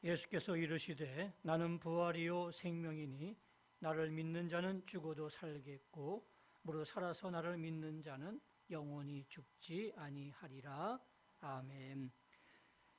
예수께서 이르시되 나는 부활이요 생명이니 나를 믿는 자는 죽어도 살겠고 무릇 살아서 나를 믿는 자는 영원히 죽지 아니하리라. 아멘.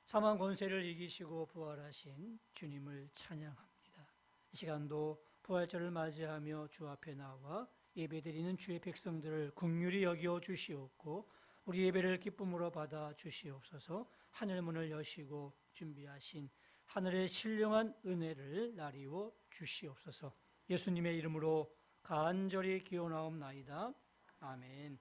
사망 권세를 이기시고 부활하신 주님을 찬양합니다. 이 시간도 부활절을 맞이하며 주 앞에 나와 예배드리는 주의 백성들을 긍휼히 여겨 주시옵고 우리 예배를 기쁨으로 받아 주시옵소서. 하늘문을 여시고 준비하신 하늘의 신령한 은혜를 나리워 주시옵소서. 예수님의 이름으로 간절히 기원하옵나이다. 아멘.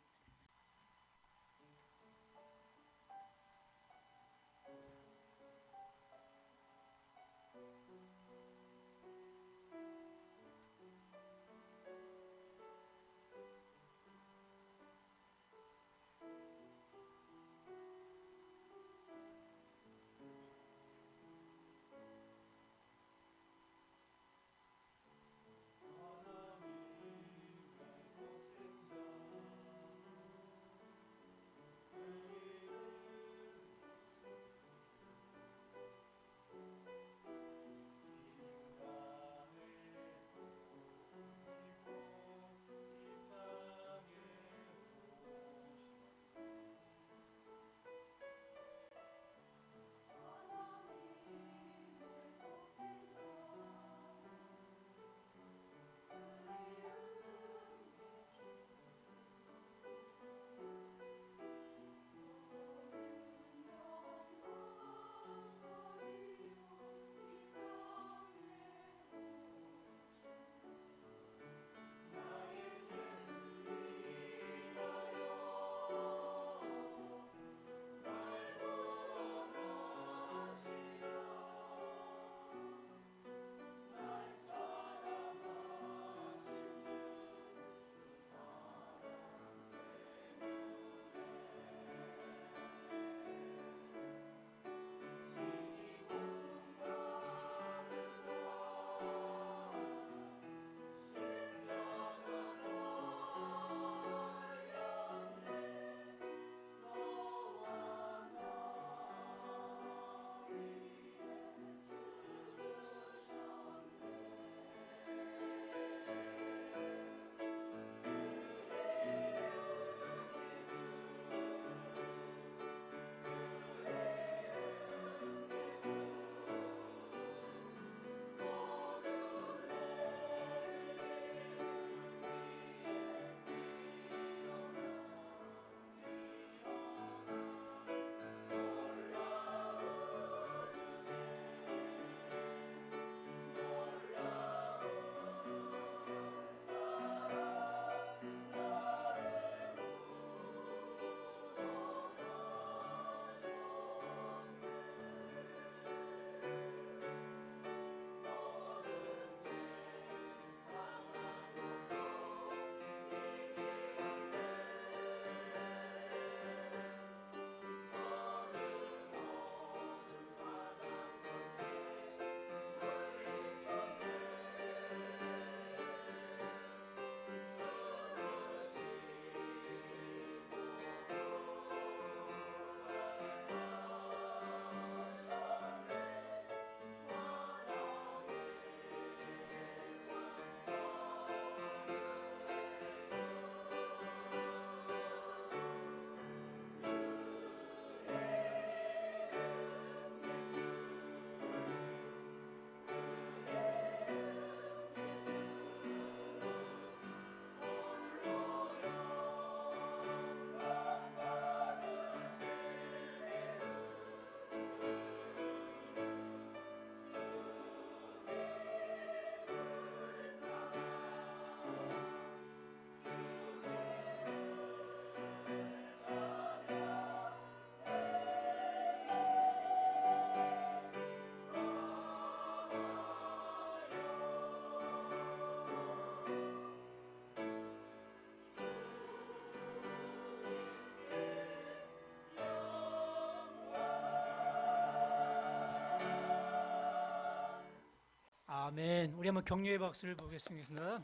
아멘. 우리 한번 격려의 박수를 보겠습니다.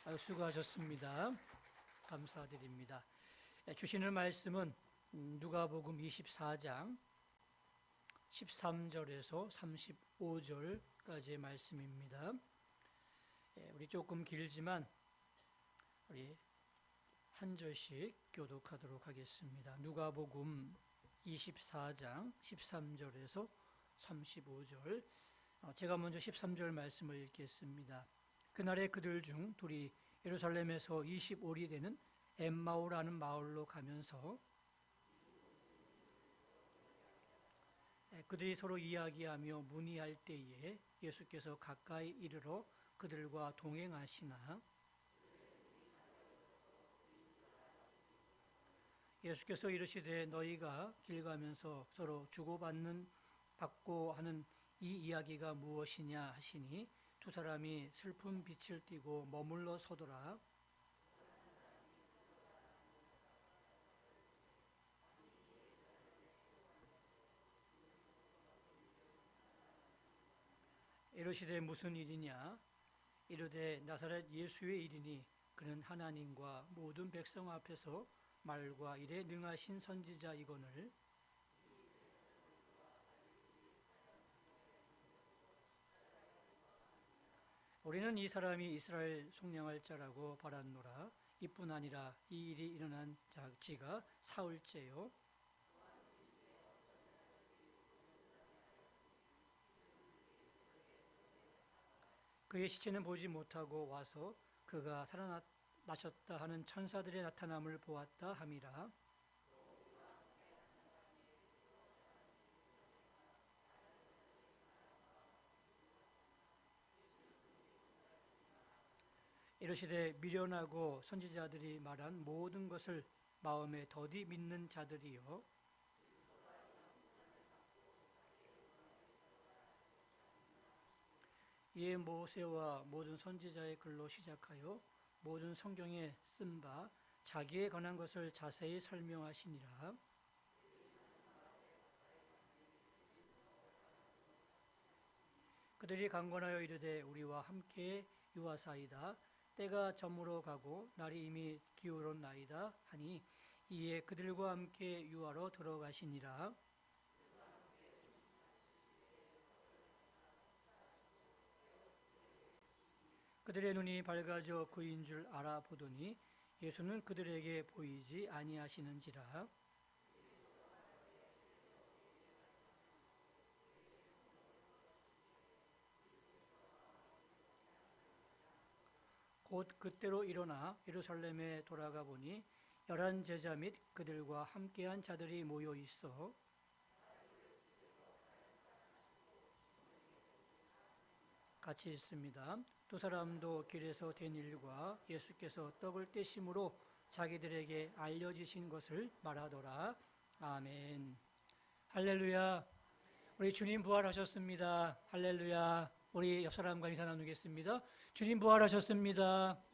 아유, 수고하셨습니다. 감사드립니다. 주시는 말씀은 누가복음 24장 13절에서 35절까지의 말씀입니다. 우리 조금 길지만 우리 한 절씩 교독하도록 하겠습니다. 누가복음 24장 13절에서 35절. 제가 먼저 13절 말씀을 읽겠습니다. 그날에 그들 중 둘이 예루살렘에서 25리 되는 엠마오라는 마을로 가면서 그들이 서로 이야기하며 문의할 때에 예수께서 가까이 이르러 그들과 동행하시나 예수께서 이르시되 너희가 길 가면서 서로 주고받고 하는 이 이야기가 무엇이냐 하시니 두 사람이 슬픈 빛을 띠고 머물러 서더라. 이르시되 무슨 일이냐? 이르되 나사렛 예수의 일이니 그는 하나님과 모든 백성 앞에서 말과 일에 능하신 선지자이거늘 우리는 이 사람이 이스라엘 속량할 자라고 바랐노라. 이뿐 아니라 이 일이 일어난 지가 사흘째요. 그의 시체는 보지 못하고 와서 그가 살아나셨다 하는 천사들의 나타남을 보았다 함이라. 이르시되 미련하고 선지자들이 말한 모든 것을 마음에 더디 믿는 자들이요. 이에 모세와 모든 선지자의 글로 시작하여 모든 성경에 쓴 바 자기에 관한 것을 자세히 설명하시니라. 그들이 강권하여 이르되 우리와 함께 유하사이다. 때가 저물어 가고 날이 이미 기울었나이다 하니 이에 그들과 함께 유하로 들어가시니라. 그들의 눈이 밝아져 그인 줄 알아보더니 예수는 그들에게 보이지 아니하시는지라. 곧 그때로 일어나 예루살렘에 돌아가 보니 11 제자 및 그들과 함께한 자들이 모여 있어 같이 있습니다. 두 사람도 길에서 된 일과 예수께서 떡을 떼심으로 자기들에게 알려지신 것을 말하더라. 아멘. 할렐루야. 우리 주님 부활하셨습니다. 할렐루야. 우리 옆 사람과 인사 나누겠습니다. 주님 부활하셨습니다.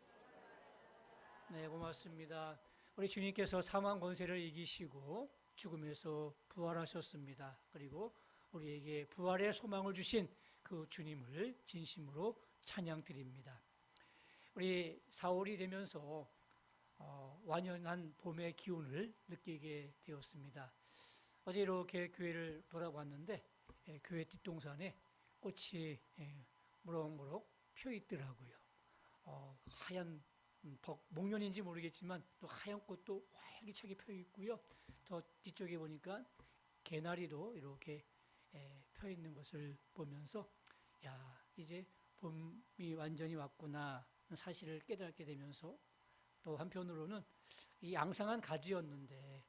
네, 고맙습니다. 우리 주님께서 사망 권세를 이기시고 죽음에서 부활하셨습니다. 그리고 우리에게 부활의 소망을 주신 그 주님을 진심으로 찬양드립니다. 우리 4월이 되면서 완연한 봄의 기운을 느끼게 되었습니다. 어제 이렇게 교회를 돌아봤는데 교회 뒷동산에 꽃이 무럭무럭 펴 있더라고요. 하얀 목련인지 모르겠지만 또 하얀 꽃도 활기차게 펴 있고요. 더 뒤쪽에 보니까 개나리도 이렇게 펴 있는 것을 보면서 야, 이제 봄이 완전히 왔구나 사실을 깨닫게 되면서 또 한편으로는 이 앙상한 가지였는데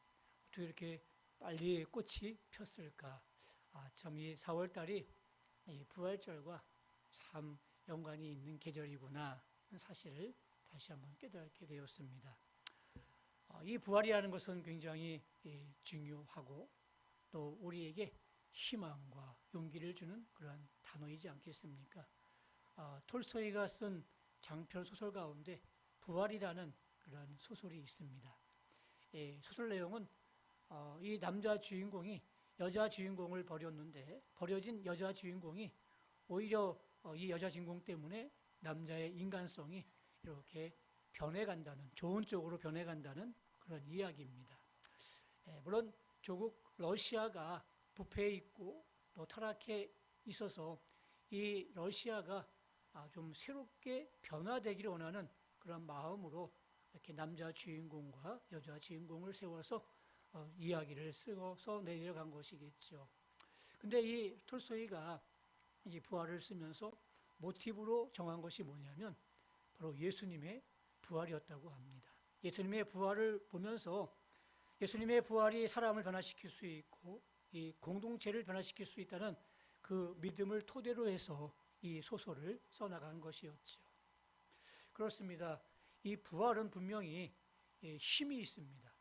어떻게 이렇게 빨리 꽃이 폈을까? 참 이 4월 달이 이 부활절과 참 연관이 있는 계절이구나 사실을 다시 한번 깨닫게 되었습니다. 이 부활이라는 것은 굉장히 중요하고 또 우리에게 희망과 용기를 주는 그러한 단어이지 않겠습니까? 톨스토이가 쓴 장편 소설 가운데 부활이라는 그런 소설이 있습니다. 소설 내용은 이 남자 주인공이 여자 주인공을 버렸는데 버려진 여자 주인공이 오히려 이 여자 주인공 때문에 남자의 인간성이 이렇게 변해간다는, 좋은 쪽으로 변해간다는 그런 이야기입니다. 물론 조국 러시아가 부패해 있고 또 타락해 있어서 이 러시아가 좀 새롭게 변화되기를 원하는 그런 마음으로 이렇게 남자 주인공과 여자 주인공을 세워서 이야기를 써서 내려간 것이겠죠. 근데 이 톨스토이가 이 부활을 쓰면서 모티브로 정한 것이 뭐냐면 바로 예수님의 부활이었다고 합니다. 예수님의 부활을 보면서 예수님의 부활이 사람을 변화시킬 수 있고 이 공동체를 변화시킬 수 있다는 그 믿음을 토대로 해서 이 소설을 써나간 것이었죠. 그렇습니다. 이 부활은 분명히 힘이 있습니다.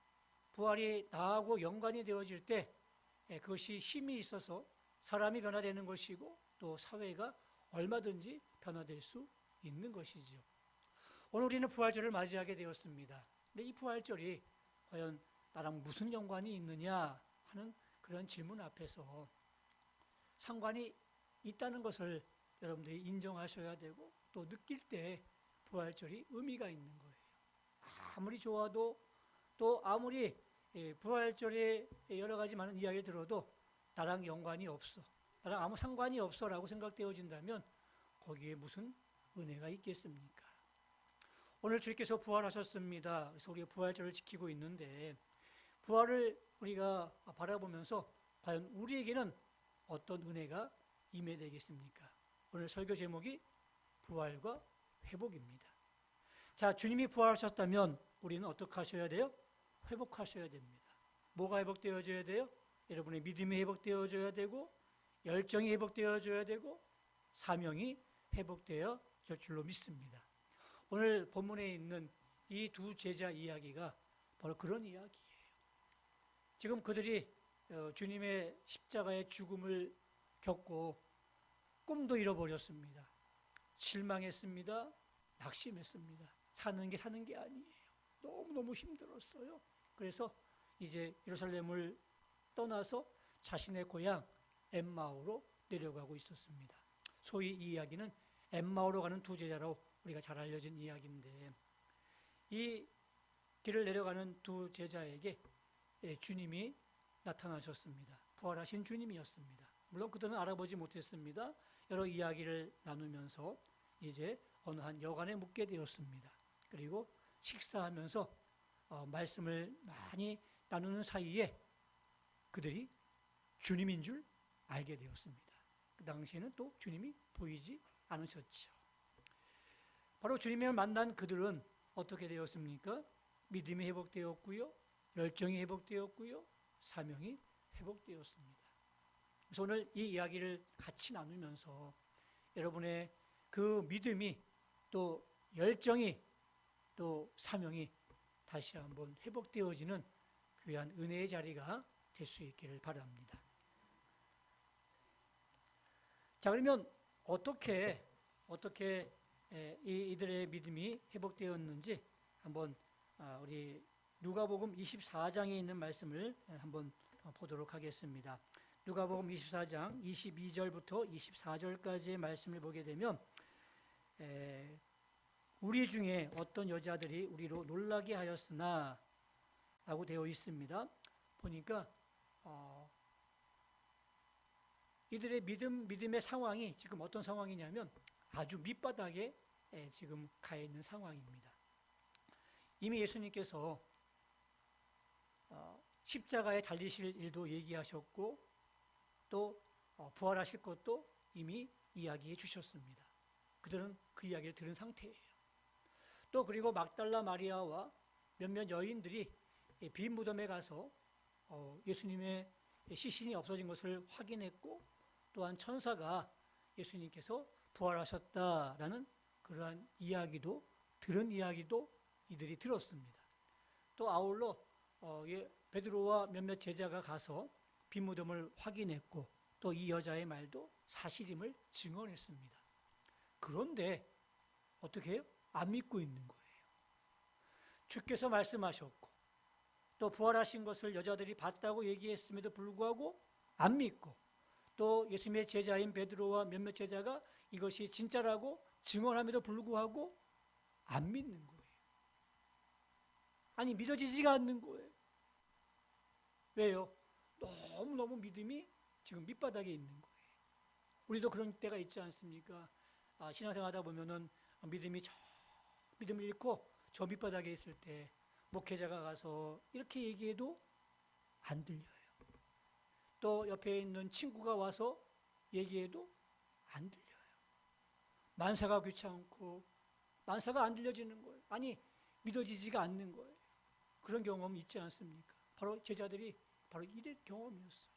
부활이 나하고 연관이 되어질 때 그것이 힘이 있어서 사람이 변화되는 것이고 또 사회가 얼마든지 변화될 수 있는 것이죠. 오늘 우리는 부활절을 맞이하게 되었습니다. 근데 이 부활절이 과연 나랑 무슨 연관이 있느냐 하는 그런 질문 앞에서 상관이 있다는 것을 여러분들이 인정하셔야 되고 또 느낄 때 부활절이 의미가 있는 거예요. 아무리 좋아도 또 아무리 부활절에 여러 가지 많은 이야기를 들어도 나랑 연관이 없어, 나랑 아무 상관이 없어라고 생각되어진다면 거기에 무슨 은혜가 있겠습니까? 오늘 주께서 부활하셨습니다. 그래서 우리가 부활절을 지키고 있는데 부활을 우리가 바라보면서 과연 우리에게는 어떤 은혜가 임해되겠습니까? 오늘 설교 제목이 부활과 회복입니다. 자, 주님이 부활하셨다면 우리는 어떻게 하셔야 돼요? 회복하셔야 됩니다. 뭐가 회복되어져야 돼요? 여러분의 믿음이 회복되어져야 되고 열정이 회복되어져야 되고 사명이 회복되어질 줄로 믿습니다. 오늘 본문에 있는 이 두 제자 이야기가 바로 그런 이야기예요. 지금 그들이 주님의 십자가의 죽음을 겪고 꿈도 잃어버렸습니다. 실망했습니다. 낙심했습니다. 사는 게 아니에요. 너무너무 힘들었어요. 그래서 이제 예루살렘을 떠나서 자신의 고향 엠마오로 내려가고 있었습니다. 소위 이 이야기는 엠마오로 가는 두 제자로 우리가 잘 알려진 이야기인데 이 길을 내려가는 두 제자에게 주님이 나타나셨습니다. 부활하신 주님이었습니다. 물론 그들은 알아보지 못했습니다. 여러 이야기를 나누면서 이제 어느 한 여관에 묵게 되었습니다. 그리고 식사하면서 말씀을 많이 나누는 사이에 그들이 주님인 줄 알게 되었습니다. 그 당시에는 또 주님이 보이지 않으셨죠. 바로 주님을 만난 그들은 어떻게 되었습니까? 믿음이 회복되었고요. 열정이 회복되었고요. 사명이 회복되었습니다. 그래서 오늘 이 이야기를 같이 나누면서 여러분의 그 믿음이 또 열정이 또 사명이 다시 한번 회복되어지는 귀한 은혜의 자리가 될 수 있기를 바랍니다. 자, 그러면 어떻게 이들의 믿음이 회복되었는지 한번 우리 누가복음 24장에 있는 말씀을 한번 보도록 하겠습니다. 누가복음 24장 22절부터 24절까지의 말씀을 보게 되면 우리 중에 어떤 여자들이 우리로 놀라게 하였으나 라고 되어 있습니다. 보니까 이들의 믿음의 상황이 지금 어떤 상황이냐면 아주 밑바닥에 지금 가 있는 상황입니다. 이미 예수님께서 십자가에 달리실 일도 얘기하셨고 또 부활하실 것도 이미 이야기해 주셨습니다. 그들은 그 이야기를 들은 상태예요. 또 그리고 막달라 마리아와 몇몇 여인들이 빈 무덤에 가서 예수님의 시신이 없어진 것을 확인했고 또한 천사가 예수님께서 부활하셨다라는 그러한 이야기도 들은 이야기도 이들이 들었습니다. 또 아울러 베드로와 몇몇 제자가 가서 빈 무덤을 확인했고 또 이 여자의 말도 사실임을 증언했습니다. 그런데 어떻게 해요? 안 믿고 있는 거예요. 주께서 말씀하셨고 또 부활하신 것을 여자들이 봤다고 얘기했음에도 불구하고 안 믿고 또 예수님의 제자인 베드로와 몇몇 제자가 이것이 진짜라고 증언함에도 불구하고 안 믿는 거예요. 아니 믿어지지가 않는 거예요. 왜요? 너무너무 믿음이 지금 밑바닥에 있는 거예요. 우리도 그런 때가 있지 않습니까? 신앙생활 하다 보면은 믿음을 잃고 저 밑바닥에 있을 때 목회자가 가서 이렇게 얘기해도 안 들려요. 또 옆에 있는 친구가 와서 얘기해도 안 들려요. 만사가 귀찮고 만사가 안 들려지는 거예요. 아니, 믿어지지가 않는 거예요. 그런 경험 있지 않습니까? 바로 제자들이 바로 이런 경험이었어요.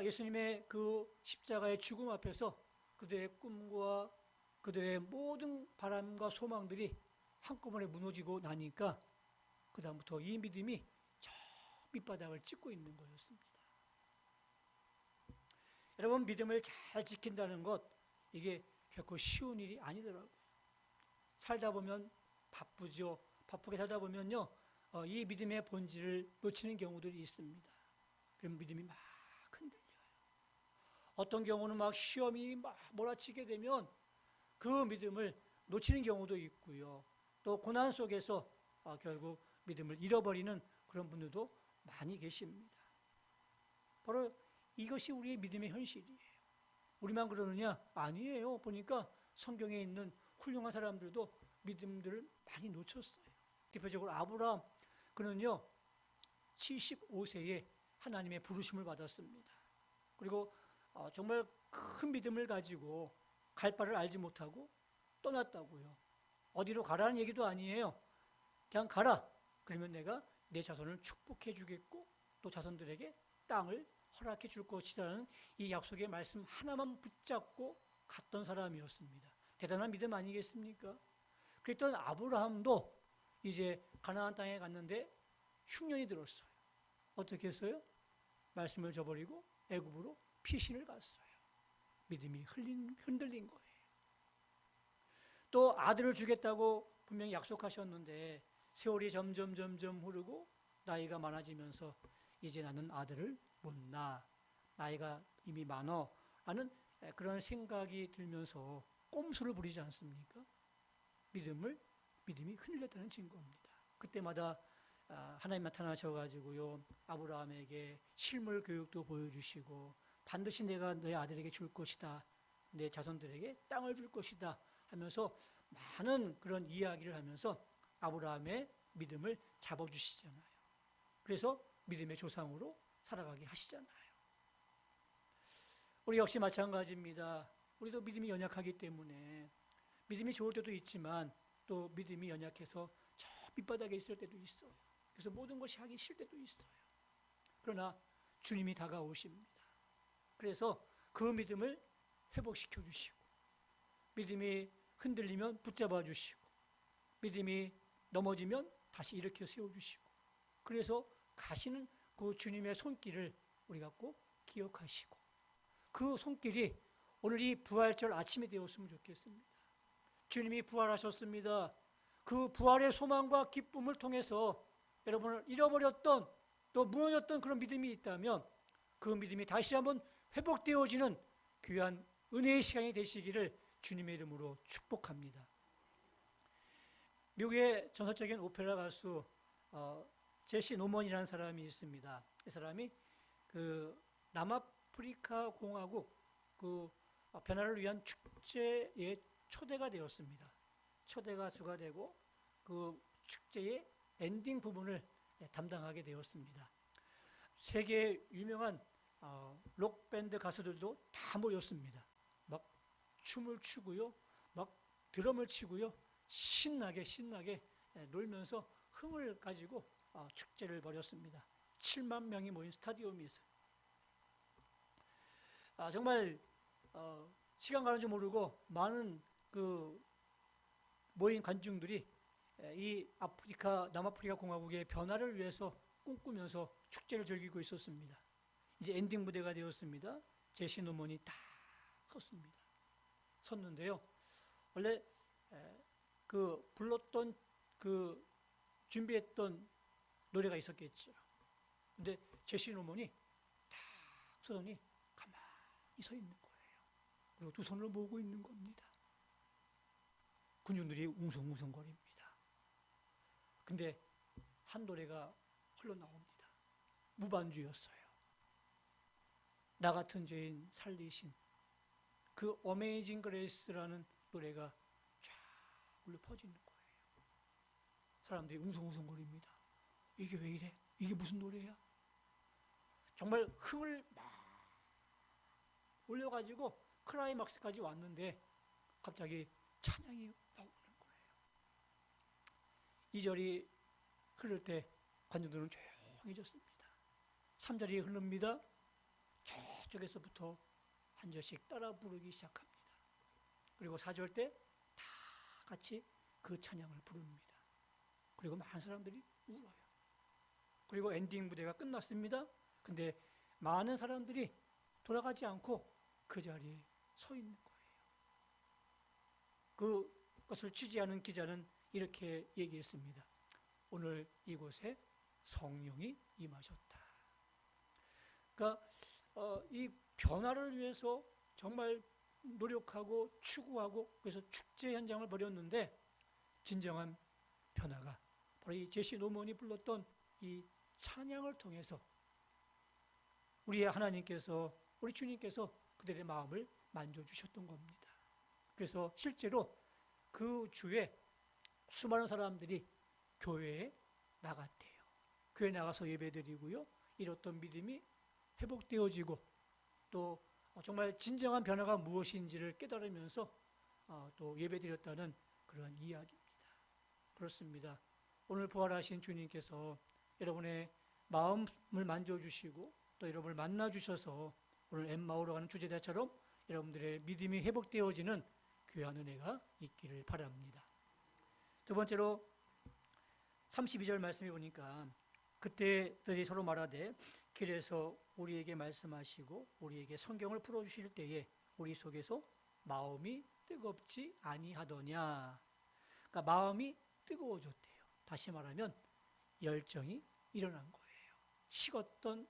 예수님의 그 십자가의 죽음 앞에서 그들의 꿈과 그들의 모든 바람과 소망들이 한꺼번에 무너지고 나니까 그 다음부터 이 믿음이 저 밑바닥을 찍고 있는 거였습니다. 여러분, 믿음을 잘 지킨다는 것, 이게 결코 쉬운 일이 아니더라고요. 살다 보면 바쁘죠. 바쁘게 살다 보면요, 이 믿음의 본질을 놓치는 경우들이 있습니다. 그럼 믿음이 막 흔들려요. 어떤 경우는 막 시험이 막 몰아치게 되면 그 믿음을 놓치는 경우도 있고요. 또 고난 속에서 결국 믿음을 잃어버리는 그런 분들도 많이 계십니다. 바로 이것이 우리의 믿음의 현실이에요. 우리만 그러느냐? 아니에요. 보니까 성경에 있는 훌륭한 사람들도 믿음들을 많이 놓쳤어요. 대표적으로 아브라함, 그는요 75세에 하나님의 부르심을 받았습니다. 그리고 정말 큰 믿음을 가지고 갈 바를 알지 못하고 떠났다고요. 어디로 가라는 얘기도 아니에요. 그냥 가라. 그러면 내가 내 자손을 축복해 주겠고 또 자손들에게 땅을 허락해 줄 것이라는 이 약속의 말씀 하나만 붙잡고 갔던 사람이었습니다. 대단한 믿음 아니겠습니까? 그랬던 아브라함도 이제 가나안 땅에 갔는데 흉년이 들었어요. 어떻게 했어요? 말씀을 저버리고 애굽으로 피신을 갔어요. 믿음이 흔들린 거예요. 또 아들을 주겠다고 분명히 약속하셨는데 세월이 점점 흐르고 나이가 많아지면서 이제 나는 아들을 못 낳아. 나이가 이미 많어. 라는 그런 생각이 들면서 꼼수를 부리지 않습니까? 믿음이 흔들렸다는 증거입니다. 그때마다 하나님 나타나셔가지고요, 아브라함에게 실물 교육도 보여주시고 반드시 내가 너의 아들에게 줄 것이다. 내 자손들에게 땅을 줄 것이다. 하면서 많은 그런 이야기를 하면서 아브라함의 믿음을 잡아주시잖아요. 그래서 믿음의 조상으로 살아가게 하시잖아요. 우리 역시 마찬가지입니다. 우리도 믿음이 연약하기 때문에 믿음이 좋을 때도 있지만 또 믿음이 연약해서 저 밑바닥에 있을 때도 있어요. 그래서 모든 것이 하기 싫을 때도 있어요. 그러나 주님이 다가오십니다. 그래서 그 믿음을 회복시켜 주시고 믿음이 흔들리면 붙잡아 주시고 믿음이 넘어지면 다시 일으켜 세워주시고 그래서 가시는 그 주님의 손길을 우리가 꼭 기억하시고 그 손길이 오늘 이 부활절 아침이 되었으면 좋겠습니다. 주님이 부활하셨습니다. 그 부활의 소망과 기쁨을 통해서 여러분을 잃어버렸던 또 무너졌던 그런 믿음이 있다면 그 믿음이 다시 한번 회복되어지는 귀한 은혜의 시간이 되시기를 주님의 이름으로 축복합니다. 미국의 전설적인 오페라 가수 제시 노먼이라는 사람이 있습니다. 이 사람이 그 남아프리카 공화국 그 변화를 위한 축제에 초대가 되었습니다. 초대 가수가 되고 그 축제의 엔딩 부분을 담당하게 되었습니다. 세계 유명한 록 밴드 가수들도 다 모였습니다. 막 춤을 추고요, 막 드럼을 치고요, 신나게 놀면서 흥을 가지고 축제를 벌였습니다. 7만 명이 모인 스타디움이 있어요. 정말 시간 가는 줄 모르고 많은 그 모인 관중들이 이 남아프리카 공화국의 변화를 위해서 꿈꾸면서 축제를 즐기고 있었습니다. 이제 엔딩 무대가 되었습니다. 제시 노먼이 딱 섰는데요. 원래 그 불렀던 그 준비했던 노래가 있었겠죠. 근데 제시 노먼이 딱 서더니 가만히 서 있는 거예요. 그리고 두 손을 모으고 있는 겁니다. 군중들이 웅성웅성거립니다. 근데 한 노래가 흘러나옵니다. 무반주였어요. 나 같은 죄인 살리신 그 어메이징 그레이스라는 노래가 쫙 울려 퍼지는 거예요. 사람들이 웅성웅성거립니다. 이게 왜 이래? 이게 무슨 노래야? 정말 흥을 막 올려가지고 클라이막스까지 왔는데 갑자기 찬양이 나오는 거예요. 2절이 흐를 때 관중들은 조용해졌습니다. 3절이 흐릅니다. 저쪽에서부터 한 절씩 따라 부르기 시작합니다. 그리고 4절 때 다 같이 그 찬양을 부릅니다. 그리고 많은 사람들이 울어요. 그리고 엔딩 무대가 끝났습니다. 근데 많은 사람들이 돌아가지 않고 그 자리에 서 있는 거예요. 그것을 취재하는 기자는 이렇게 얘기했습니다. 오늘 이곳에 성령이 임하셨다. 그러니까 이 변화를 위해서 정말 노력하고 추구하고 그래서 축제 현장을 벌였는데 진정한 변화가 바로 이 제시 노먼이 불렀던 이 찬양을 통해서 우리의 하나님께서 우리 주님께서 그들의 마음을 만져주셨던 겁니다. 그래서 실제로 그 주에 수많은 사람들이 교회에 나갔대요. 교회에 나가서 예배드리고요. 잃었던 믿음이 회복되어지고 또 정말 진정한 변화가 무엇인지를 깨달으면서 또 예배드렸다는 그런 이야기입니다. 그렇습니다. 오늘 부활하신 주님께서 여러분의 마음을 만져주시고 또 여러분을 만나주셔서 오늘 엠마오로 가는 주제자처럼 여러분들의 믿음이 회복되어지는 귀한 은혜가 있기를 바랍니다. 두 번째로 32절 말씀해 보니까 그때들이 서로 말하되 길에서 우리에게 말씀하시고 우리에게 성경을 풀어주실 때에 우리 속에서 마음이 뜨겁지 아니하더냐. 그러니까 마음이 뜨거워졌대요. 다시 말하면 열정이 일어난 거예요. 식었던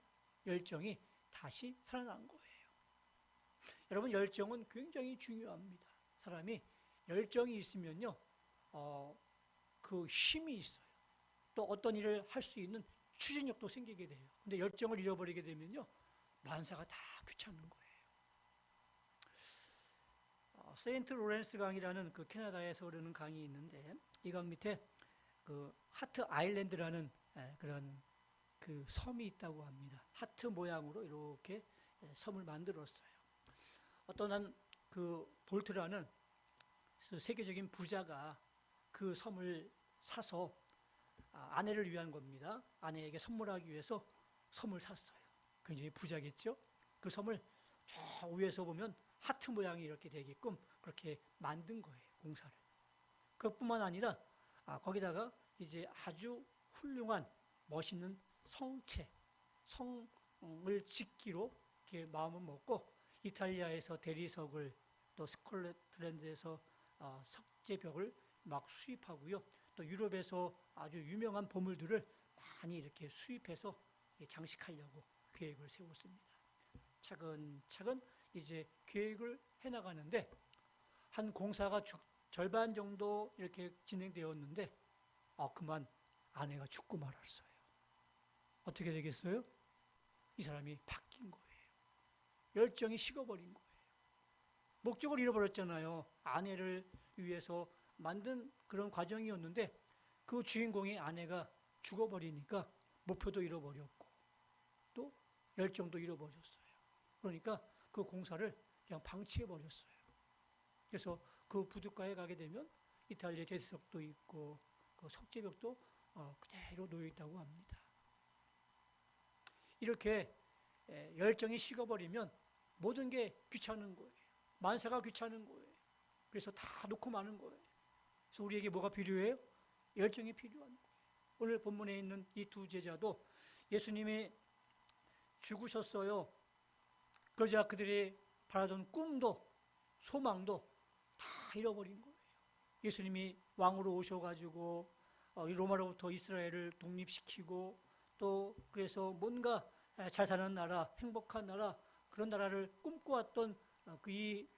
열정이 다시 살아난 거예요. 여러분, 열정은 굉장히 중요합니다. 사람이 열정이 있으면요, 그 힘이 있어요. 또 어떤 일을 할 수 있는 추진력도 생기게 돼요. 근데 열정을 잃어버리게 되면요, 만사가 다 귀찮은 거예요. 세인트 로렌스 강이라는 그 캐나다에서 흐르는 강이 있는데 이 강 밑에 그 하트 아일랜드라는 그런 그 섬이 있다고 합니다. 하트 모양으로 이렇게 섬을 만들었어요. 어떤 한 그 볼트라는 세계적인 부자가 그 섬을 사서 아내를 위한 겁니다. 아내에게 선물하기 위해서 섬을 샀어요. 굉장히 부자겠죠? 그 섬을 저 위에서 보면 하트 모양이 이렇게 되게끔 그렇게 만든 거예요, 공사를. 그것뿐만 아니라 거기다가 이제 아주 훌륭한 멋있는 성체, 성을 짓기로 이렇게 마음을 먹고 이탈리아에서 대리석을 또 스코틀랜드에서 석재벽을 막 수입하고요. 또 유럽에서 아주 유명한 보물들을 많이 이렇게 수입해서 장식하려고 계획을 세웠습니다. 차근차근 이제 계획을 해나가는데 한 공사가 절반 정도 이렇게 진행되었는데 그만 아내가 죽고 말았어요. 어떻게 되겠어요? 이 사람이 바뀐 거예요. 열정이 식어버린 거예요. 목적을 잃어버렸잖아요. 아내를 위해서 만든 그런 과정이었는데 그 주인공의 아내가 죽어버리니까 목표도 잃어버렸고 또 열정도 잃어버렸어요. 그러니까 그 공사를 그냥 방치해버렸어요. 그래서 그 부둣가에 가게 되면 이탈리아 대리석도 있고 그 석재벽도 그대로 놓여있다고 합니다. 이렇게 열정이 식어버리면 모든 게 귀찮은 거예요. 만사가 귀찮은 거예요. 그래서 다 놓고 마는 거예요. 그래서 우리에게 뭐가 필요해요? 열정이 필요한 거예요. 오늘 본문에 있는 이 두 제자도 예수님이 죽으셨어요. 그러자 그들이 바라던 꿈도 소망도 다 잃어버린 거예요. 예수님이 왕으로 오셔가지고 로마로부터 이스라엘을 독립시키고 또 그래서 뭔가 잘 사는 나라, 행복한 나라, 그런 나라를 꿈꿔왔던 그 이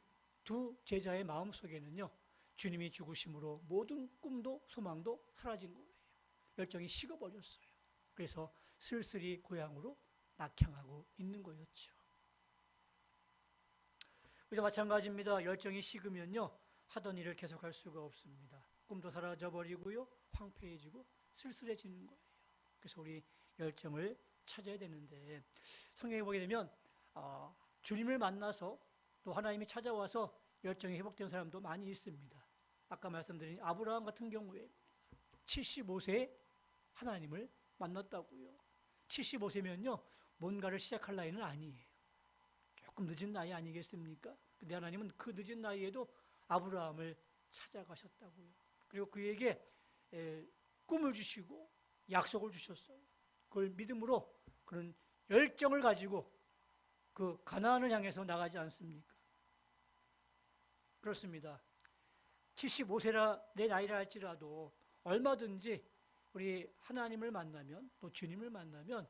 두 제자의 마음속에는요, 주님이 죽으심으로 모든 꿈도 소망도 사라진 거예요. 열정이 식어버렸어요. 그래서 슬슬이 고향으로 낙향하고 있는 거였죠. 우리도 마찬가지입니다. 열정이 식으면요, 하던 일을 계속할 수가 없습니다. 꿈도 사라져버리고요, 황폐해지고 쓸쓸해지는 거예요. 그래서 우리 열정을 찾아야 되는데, 성경에 보게 되면 주님을 만나서 또 하나님이 찾아와서 열정이 회복된 사람도 많이 있습니다. 아까 말씀드린 아브라함 같은 경우에 75세에 하나님을 만났다고요. 75세면요, 뭔가를 시작할 나이는 아니에요. 조금 늦은 나이 아니겠습니까? 근데 하나님은 그 늦은 나이에도 아브라함을 찾아가셨다고요. 그리고 그에게 꿈을 주시고 약속을 주셨어요. 그걸 믿음으로 그런 열정을 가지고 그 가나안을 향해서 나가지 않습니까? 그렇습니다. 75세라 내 나이라 할지라도 얼마든지 우리 하나님을 만나면, 또 주님을 만나면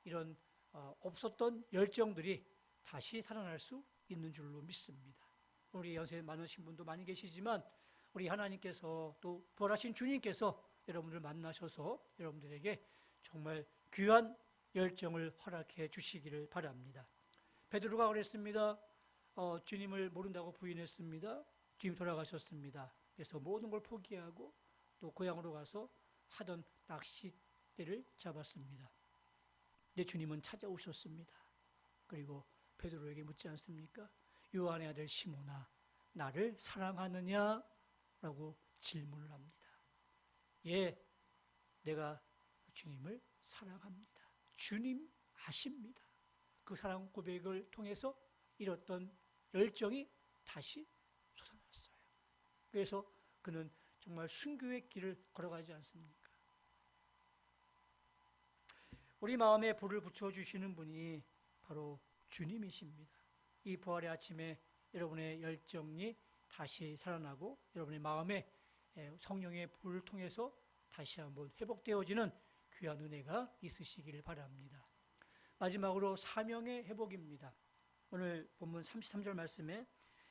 이런 없었던 열정들이 다시 살아날 수 있는 줄로 믿습니다. 우리 연세 많으신 분도 많이 계시지만 우리 하나님께서 또 부활하신 주님께서 여러분들 만나셔서 여러분들에게 정말 귀한 열정을 허락해 주시기를 바랍니다. 베드로가 그랬습니다. 주님을 모른다고 부인했습니다. 주님 돌아가셨습니다. 그래서 모든 걸 포기하고 또 고향으로 가서 하던 낚싯대를 잡았습니다. 근데 주님은 찾아오셨습니다. 그리고 베드로에게 묻지 않습니까? 요한의 아들 시몬아, 나를 사랑하느냐? 라고 질문을 합니다. 예, 내가 주님을 사랑합니다. 주님 아십니다. 그 사랑 고백을 통해서 잃었던 열정이 다시 솟아났어요. 그래서 그는 정말 순교의 길을 걸어가지 않습니까? 우리 마음에 불을 붙여주시는 분이 바로 주님이십니다. 이 부활의 아침에 여러분의 열정이 다시 살아나고 여러분의 마음에 성령의 불을 통해서 다시 한번 회복되어지는 귀한 은혜가 있으시기를 바랍니다. 마지막으로 사명의 회복입니다. 오늘 본문 33절 말씀에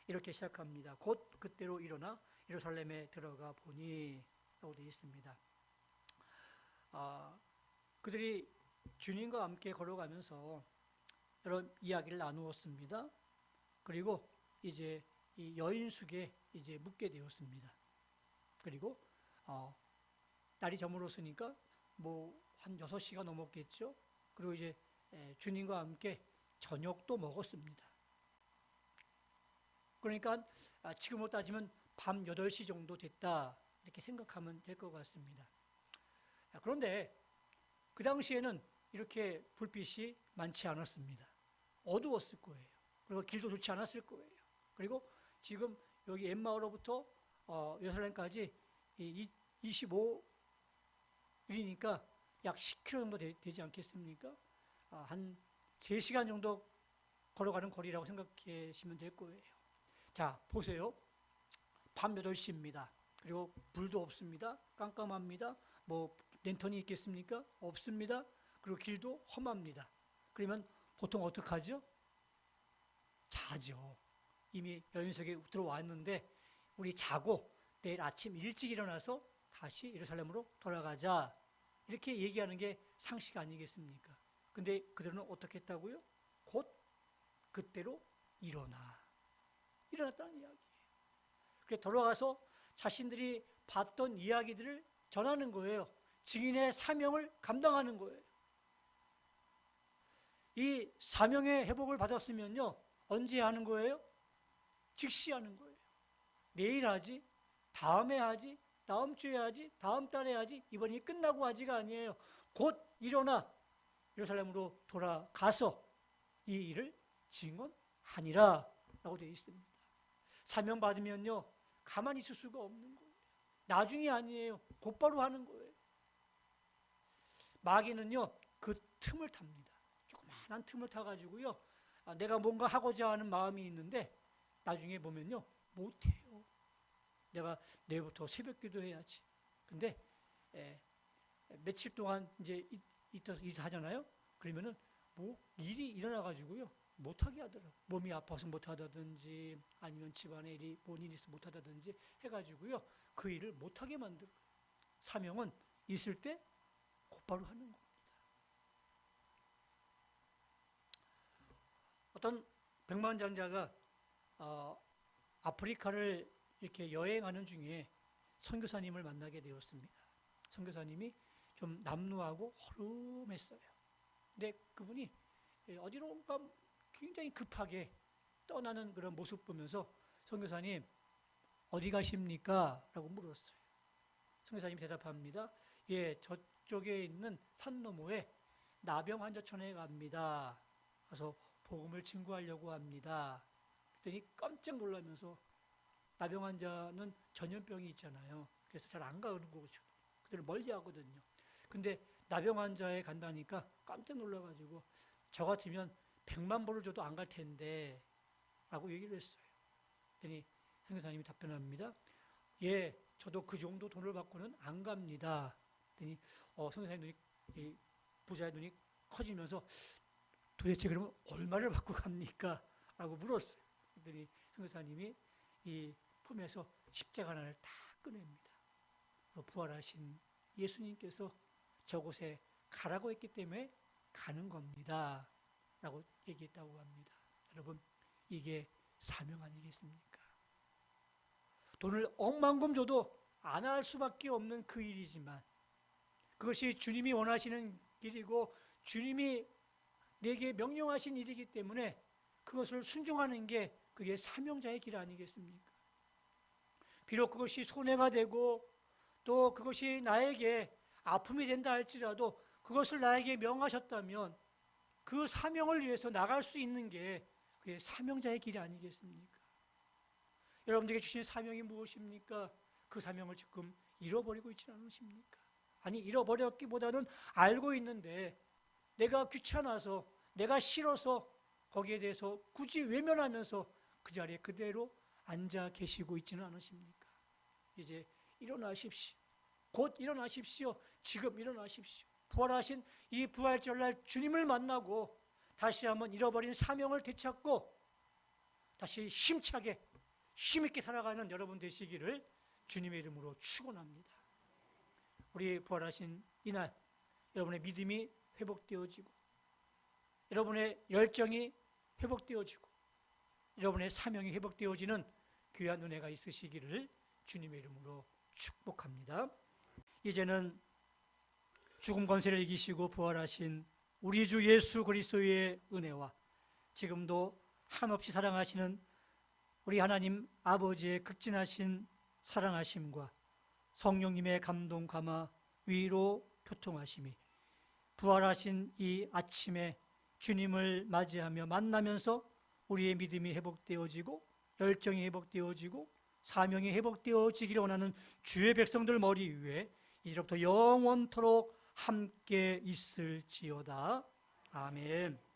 이렇게 시작합니다. 곧 그때로 일어나 예루살렘에 들어가 보니 라고 되어 있습니다. 그들이 주님과 함께 걸어가면서 여러 이야기를 나누었습니다. 그리고 이제 이 여인숙에 이제 묵게 되었습니다. 그리고 날이 저물었으니까 뭐 한 6시가 넘었겠죠. 그리고 이제 주님과 함께 저녁도 먹었습니다. 그러니까 지금으로 따지면 밤 8시 정도 됐다 이렇게 생각하면 될 것 같습니다. 그런데 그 당시에는 이렇게 불빛이 많지 않았습니다. 어두웠을 거예요. 그리고 길도 좋지 않았을 거예요. 그리고 지금 여기 엠마오로부터 예루살렘까지 25일이니까 약 10km 정도 되지 않겠습니까? 한 3시간 정도 걸어가는 거리라고 생각하시면 될 거예요. 자, 보세요. 밤 8시입니다. 그리고 불도 없습니다. 깜깜합니다. 뭐 랜턴이 있겠습니까? 없습니다. 그리고 길도 험합니다. 그러면 보통 어떡하죠? 자죠. 이미 여인석에 들어왔는데 우리 자고 내일 아침 일찍 일어나서 다시 예루살렘으로 돌아가자 이렇게 얘기하는 게 상식 아니겠습니까? 근데 그들은 어떻게 했다고요? 곧 그때로 일어났다는 이야기예요. 그래서 돌아가서 자신들이 봤던 이야기들을 전하는 거예요. 증인의 사명을 감당하는 거예요. 이 사명의 회복을 받았으면요, 언제 하는 거예요? 즉시 하는 거예요. 내일 하지, 다음에 하지, 다음 주에 하지, 다음 달에 하지, 이번이 끝나고 하지가 아니에요. 곧 일어나 예루살렘으로 돌아가서 이 일을 증언하니라 라고 되어 있습니다. 사명 받으면요, 가만히 있을 수가 없는 거예요. 나중이 아니에요. 곧바로 하는 거예요. 마귀는요, 그 틈을 탑니다. 조그마한 틈을 타가지고요, 내가 뭔가 하고자 하는 마음이 있는데 나중에 보면요, 못해요. 내가 내일부터 새벽 기도해야지. 근데 며칠 동안 이제 이따 하잖아요. 그러면은 뭐 일이 일어나가지고요, 못하게 하더라고요. 몸이 아파서 못하다든지 아니면 집안에 뭔 일이 있어서 못하다든지 해가지고요, 그 일을 못하게 만들어요. 사명은 있을 때 곧바로 하는 겁니다. 어떤 백만장자가 아프리카를 이렇게 여행하는 중에 선교사님을 만나게 되었습니다. 선교사님이 좀 남루하고 허름했어요. 근데 그분이 어디론가 굉장히 급하게 떠나는 그런 모습 보면서 선교사님 어디 가십니까? 라고 물었어요. 선교사님이 대답합니다. 예, 저쪽에 있는 산 너머에 나병 환자촌에 갑니다. 가서 복음을 증거하려고 합니다. 그랬더니 깜짝 놀라면서 나병 환자는 전염병이 있잖아요. 그래서 잘 안 가는 거죠. 그들을 멀리 하거든요. 근데 나병 환자에 간다니까 깜짝 놀라가지고 저 같으면 100만 불을 줘도 안 갈 텐데 라고 얘기를 했어요. 그랬더니 선교사님이 답변합니다. 예, 저도 그 정도 돈을 받고는 안 갑니다. 그랬더니 선교사님 눈이, 부자의 눈이 커지면서 도대체 그러면 얼마를 받고 갑니까? 라고 물었어요. 그랬더니 선교사님이 이 품에서 십자가 하나를 다 꺼냅니다. 부활하신 예수님께서 저곳에 가라고 했기 때문에 가는 겁니다. 라고 얘기했다고 합니다. 여러분, 이게 사명 아니겠습니까? 돈을 억만금 줘도 안 할 수밖에 없는 그 일이지만 그것이 주님이 원하시는 길이고 주님이 내게 명령하신 일이기 때문에 그것을 순종하는 게 그게 사명자의 길 아니겠습니까? 비록 그것이 손해가 되고 또 그것이 나에게 아픔이 된다 할지라도 그것을 나에게 명하셨다면 그 사명을 위해서 나갈 수 있는 게 그게 사명자의 길이 아니겠습니까? 여러분들에게 주신 사명이 무엇입니까? 그 사명을 지금 잃어버리고 있지는 않으십니까? 아니, 잃어버렸기보다는 알고 있는데 내가 귀찮아서 내가 싫어서 거기에 대해서 굳이 외면하면서 그 자리에 그대로 앉아 계시고 있지는 않으십니까? 이제 일어나십시오. 곧 일어나십시오. 지금 일어나십시오. 부활하신 이 부활절날 주님을 만나고 다시 한번 잃어버린 사명을 되찾고 다시 힘차게 힘있게 살아가는 여러분 되시기를 주님의 이름으로 축원합니다. 우리 부활하신 이날 여러분의 믿음이 회복되어지고 여러분의 열정이 회복되어지고 여러분의 사명이 회복되어지는 귀한 은혜가 있으시기를 주님의 이름으로 축복합니다. 이제는 죽음 권세를 이기시고 부활하신 우리 주 예수 그리스도의 은혜와 지금도 한없이 사랑하시는 우리 하나님 아버지의 극진하신 사랑하심과 성령님의 감동 감화 위로 교통하심이 부활하신 이 아침에 주님을 맞이하며 만나면서 우리의 믿음이 회복되어지고 열정이 회복되어지고 사명이 회복되어지기를 원하는 주의 백성들 머리 위에 이제부터 영원토록 함께 있을지어다. 아멘.